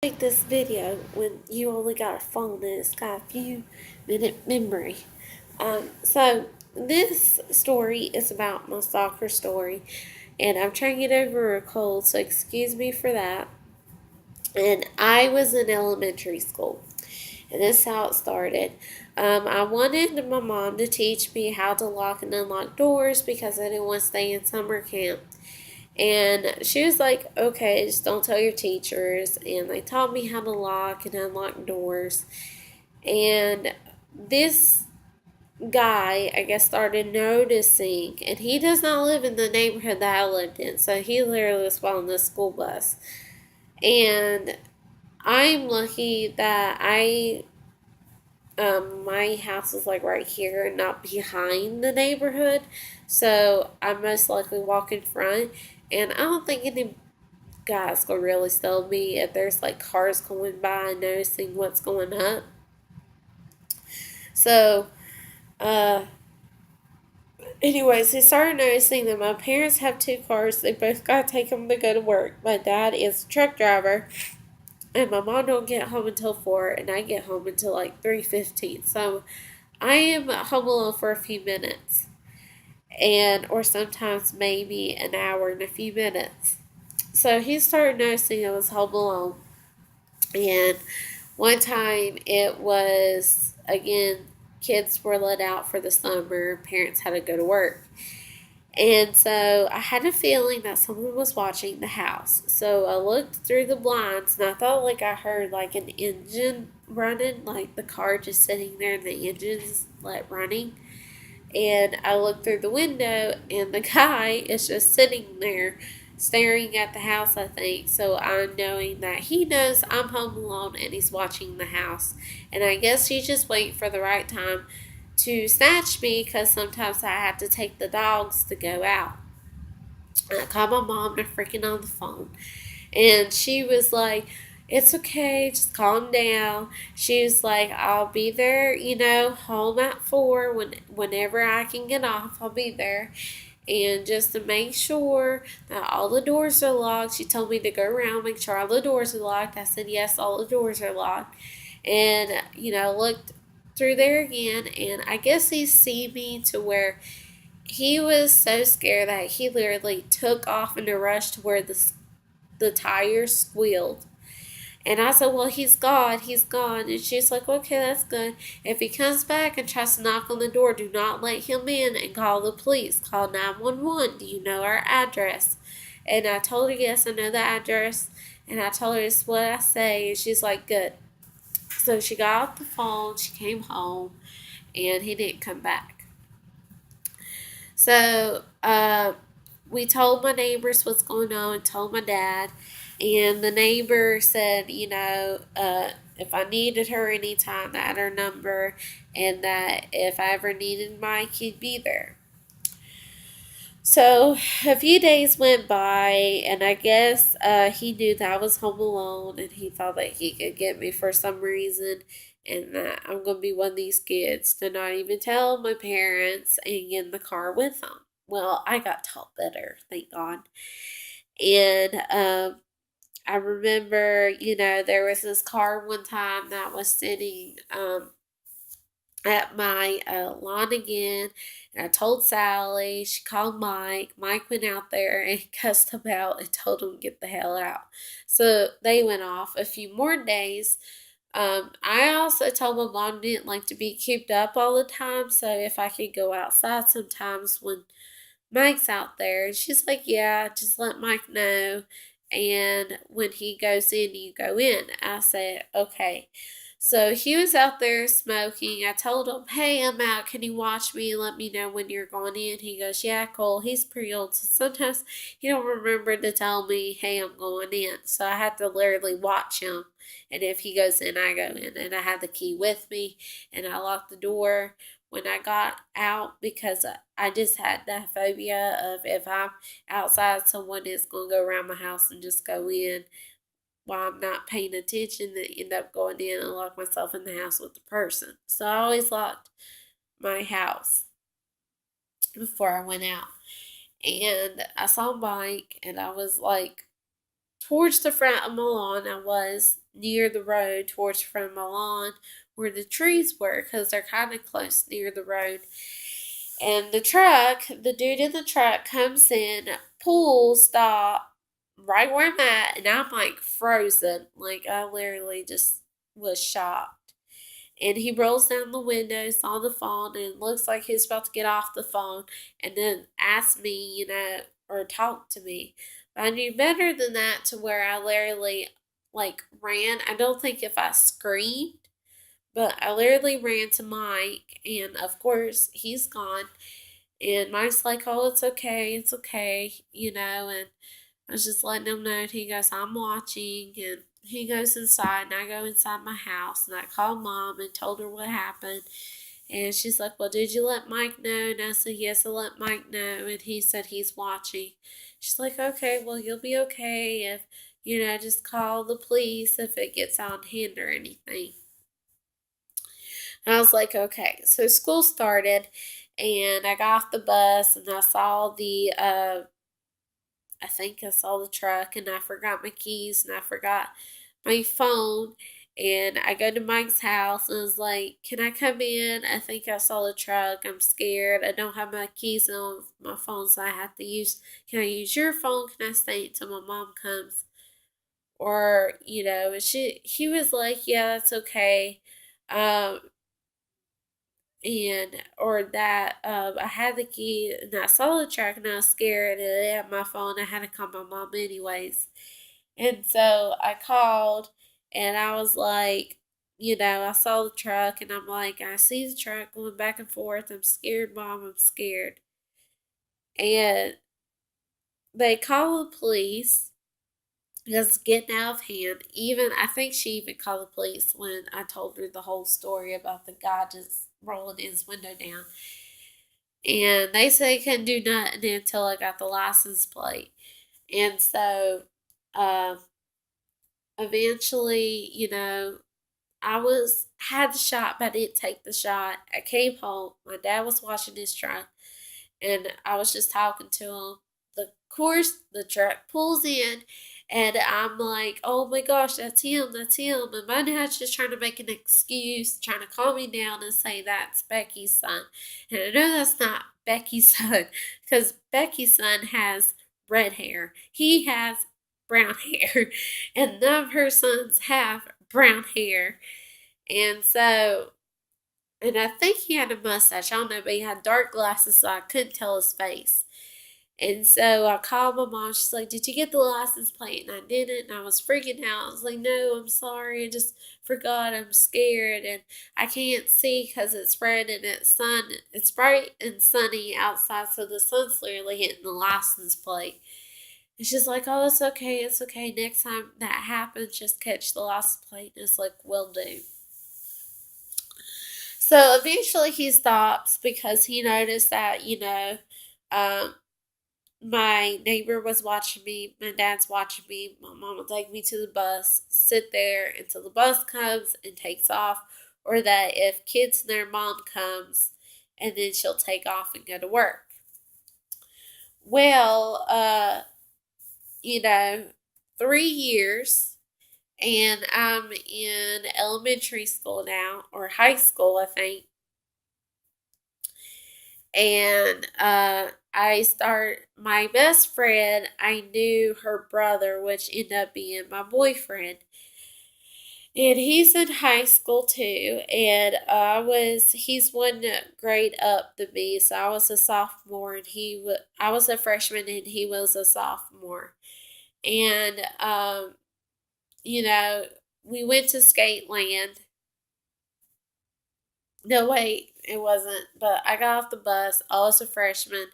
Make this video when you only got a phone and it's got a few minute memory. So this story is about my soccer story, and I'm trying to get over a cold, so excuse me for that. And I was in elementary school, and this is how it started. I wanted my mom to teach me how to lock and unlock doors because I didn't want to stay in summer camp. And she was like, okay, just don't tell your teachers. And they taught me how to lock and unlock doors. And this guy, I guess, started noticing, and he does not live in the neighborhood that I lived in. So he literally was following the school bus. And I'm lucky that my house is like right here and not behind the neighborhood. So I most likely walk in front. And I don't think any guys gonna really sell me if there's like cars going by and noticing what's going up. So, uh, anyways, he started noticing that my parents have two cars. They both gotta take them to go to work. My dad is a truck driver, and my mom don't get home until 4, and I get home until like 3:15. So I am home alone for a few minutes, and or sometimes maybe an hour and a few minutes. So he started noticing I was home alone, and one time it was, again, kids were let out for the summer, parents had to go to work. And so I had a feeling that someone was watching the house. So I looked through the blinds and I thought like I heard like an engine running, like the car just sitting there and the engine's like running. And I looked through the window and the guy is just sitting there staring at the house, I think. So I'm knowing that he knows I'm home alone and he's watching the house. And I guess he's just waiting for the right time to snatch me because sometimes I have to take the dogs to go out. And I called my mom to freaking on the phone. And she was like, it's okay, just calm down. She was like, I'll be there, home at 4 whenever I can get off, I'll be there. And just to make sure that all the doors are locked, she told me to go around, make sure all the doors are locked. I said, yes, all the doors are locked. And, looked through there again, and I guess he see me to where he was so scared that he literally took off in a rush to where the tires squealed. And I said, well, he's gone, he's gone. And she's like, okay, that's good. If he comes back and tries to knock on the door, do not let him in and call the police. Call 911. Do you know our address? And I told her, yes, I know the address. And I told her, it's what I say. And she's like, good. So she got off the phone, she came home, and he didn't come back. So we told my neighbors what's going on, told my dad, and the neighbor said, if I needed her anytime, I had her number, and that if I ever needed Mike, he'd be there. So a few days went by, and I guess he knew that I was home alone, and he thought that he could get me for some reason, and that I'm gonna be one of these kids to not even tell my parents and get in the car with them. Well, I got taught better, thank God. And I remember, there was this car one time that was sitting at my lawn again. And I told Sally. She called Mike. Mike went out there and cussed him out and told him to get the hell out. So they went off a few more days. I also told my mom didn't like to be cooped up all the time. So if I could go outside sometimes when Mike's out there. And she's like, yeah, just let Mike know. And when he goes in, you go in. I said, okay. So he was out there smoking. I told him, hey, I'm out. Can you watch me and let me know when you're going in? He goes, yeah, cool. He's pretty old. So sometimes he don't remember to tell me, hey, I'm going in. So I had to literally watch him. And if he goes in, I go in. And I had the key with me. And I locked the door when I got out because I just had that phobia of if I'm outside, someone is going to go around my house and just go in while I'm not paying attention and end up going in and lock myself in the house with the person. So I always locked my house before I went out. And I saw Mike and I was like towards the front of my lawn. I was near the road towards from my lawn where the trees were because they're kind of close near the road. And the dude in the truck comes in, pulls, stop right where I'm at, and I'm like frozen. Like I literally just was shocked. And he rolls down the windows on the phone and looks like he's about to get off the phone and then ask me, or talk to me. But I knew better than that to where I literally like ran. I don't think if I screamed, but I literally ran to Mike, and of course he's gone. And Mike's like, "Oh, it's okay," and I was just letting him know. And he goes, "I'm watching," and he goes inside, and I go inside my house, and I called mom and told her what happened. And she's like, "Well, did you let Mike know?" And I said, "Yes, I let Mike know," and he said he's watching. She's like, "Okay, well, you'll be okay if, just call the police if it gets out of hand or anything." And I was like, okay. So school started, and I got off the bus, and I think I saw the truck, and I forgot my keys, and I forgot my phone. And I go to Mike's house, and I was like, "Can I come in? I think I saw the truck. I'm scared. I don't have my keys on my phone, so I have to use. Can I use your phone? Can I stay until my mom comes?" Or, and he was like, "Yeah, that's okay." Um, and or that I had the key and I saw the truck and I was scared and I had my phone. I had to call my mom anyways, and so I called and I was like, I saw the truck and I'm like, I see the truck going back and forth. I'm scared, mom. I'm scared, and they call the police. It's getting out of hand. Even I think she even called the police when I told her the whole story about the guy just rolling his window down. And they said they couldn't do nothing until I got the license plate. And so, uh, eventually, I had the shot, but I didn't take the shot. I came home. My dad was washing his truck, and I was just talking to him. Of course, the truck pulls in, and I'm like, "Oh my gosh, that's him, that's him." And my dad's just trying to make an excuse, trying to calm me down and say that's Becky's son. And I know that's not Becky's son because Becky's son has red hair. He has brown hair, and none of her sons have brown hair. And so, and I think he had a mustache. I don't know, but he had dark glasses, so I couldn't tell his face. And so I called my mom. She's like, "Did you get the license plate?" And I didn't. And I was freaking out. I was like, "No, I'm sorry. I just forgot. I'm scared. And I can't see because it's red and It's bright and sunny outside. So the sun's literally hitting the license plate." And she's like, "Oh, it's okay. It's okay. Next time that happens, just catch the license plate." And it's like, "Will do." So eventually he stops because he noticed that, um, my neighbor was watching me, my dad's watching me, my mom will take me to the bus, sit there until the bus comes and takes off, or that if kids and their mom comes, and then she'll take off and go to work. Well, you know, 3 years, and I'm in elementary school now, or high school, I think. And I start my best friend. I knew her brother, which ended up being my boyfriend, and he's in high school too. And he's one grade up than me, so I was a sophomore, and I was a freshman, and he was a sophomore. And you know, we went to Skate Land. No, wait, it wasn't. But I got off the bus. I was a freshman,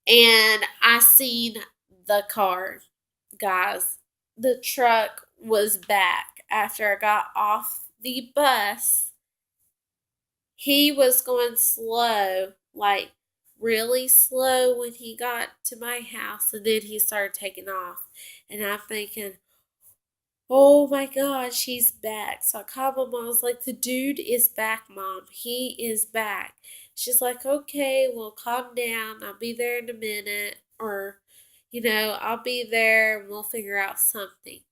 and I seen the car, guys. The truck was back after I got off the bus. He was going slow, like really slow when he got to my house, and then he started taking off. And I'm thinking, "Oh my God, she's back." So I called my mom. I was like, "The dude is back, Mom. He is back." She's like, "Okay, well, calm down. I'll be there in a minute." Or, "I'll be there and we'll figure out something."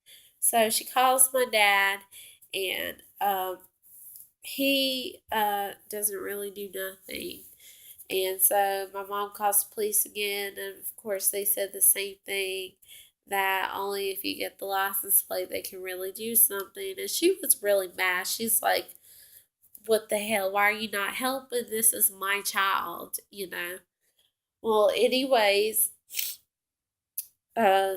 So she calls my dad, and he doesn't really do nothing. And so my mom calls the police again, and of course they said the same thing, that only if you get the license plate they can really do something. And she was really mad. She's like, what the hell? Why are you not helping? This is my child, you know. Well, anyways, uh,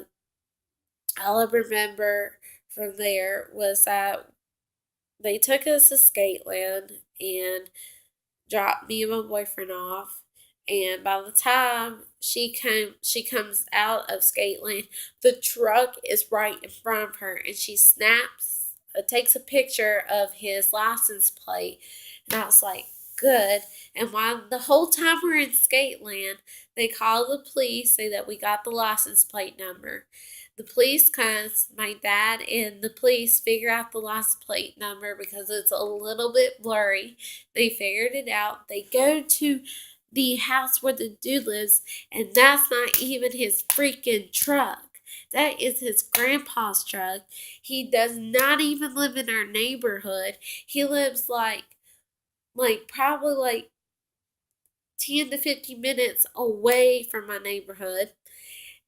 all I remember from there was that they took us to Skateland and dropped me and my boyfriend off. And by the time she comes out of Skateland, the truck is right in front of her, and she takes a picture of his license plate. And I was like, good. And while the whole time we're in Skateland, they call the police, say that we got the license plate number. The police comes, my dad and the police figure out the license plate number because it's a little bit blurry. They figured it out. They go to the house where the dude lives, and that's not even his freaking truck. That is his grandpa's truck. He does not even live in our neighborhood. He lives probably like 10 to 15 minutes away from my neighborhood.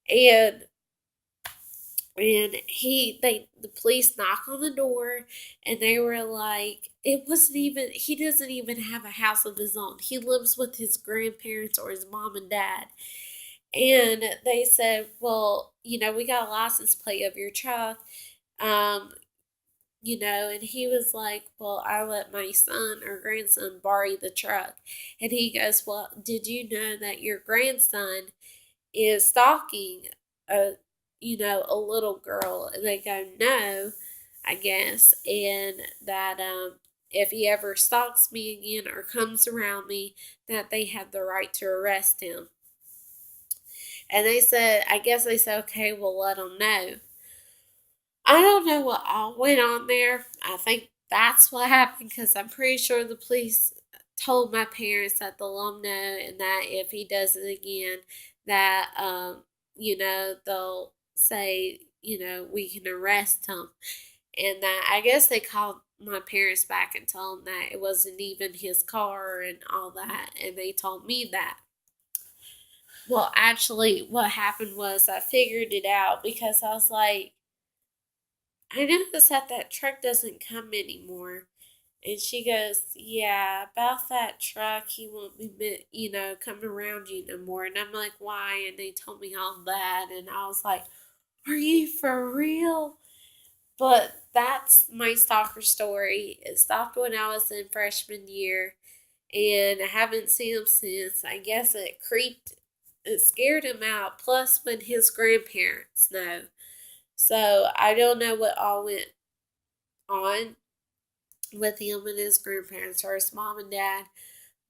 And the police knock on the door, and they were like, it wasn't even, he doesn't even have a house of his own. He lives with his grandparents or his mom and dad. And they said, well, we got a license plate of your truck. um and he was like, well, I let my son or grandson borrow the truck. And he goes, well, did you know that your grandson is stalking a a little girl? And they go, no, I guess. And that if he ever stalks me again or comes around me, that they have the right to arrest him. And they said, I guess they said, okay, we'll let him know. I don't know what all went on there. I think that's what happened, because I'm pretty sure the police told my parents that they'll let him know, and that if he does it again, that they'll say, we can arrest him. And that I guess they called my parents back and told them that it wasn't even his car and all that, and they told me that. Well, actually, what happened was I figured it out, because I was like, I noticed that truck doesn't come anymore. And she goes, yeah, about that truck, he won't be, coming around you no more. And I'm like, why? And they told me all that. And I was like, are you for real? But that's my stalker story. It stopped when I was in freshman year, and I haven't seen him since. I guess it scared him out. Plus, when his grandparents know. So I don't know what all went on with him and his grandparents, or his mom and dad,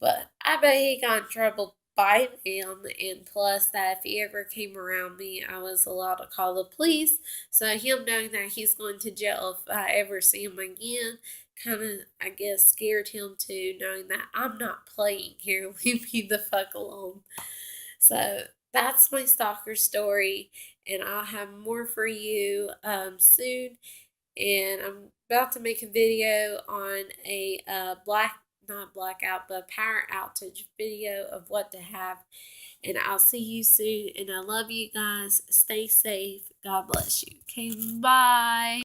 but I bet he got in trouble by them. And plus, that if he ever came around me, I was allowed to call the police. So him knowing that he's going to jail if I ever see him again, kind of, I guess, scared him too, knowing that I'm not playing here. Leave me the fuck alone. So that's my stalker story, and I'll have more for you soon. And I'm about to make a video on a not blackout, but power outage video of what to have. And I'll see you soon. And I love you guys. Stay safe. God bless you. Okay, bye.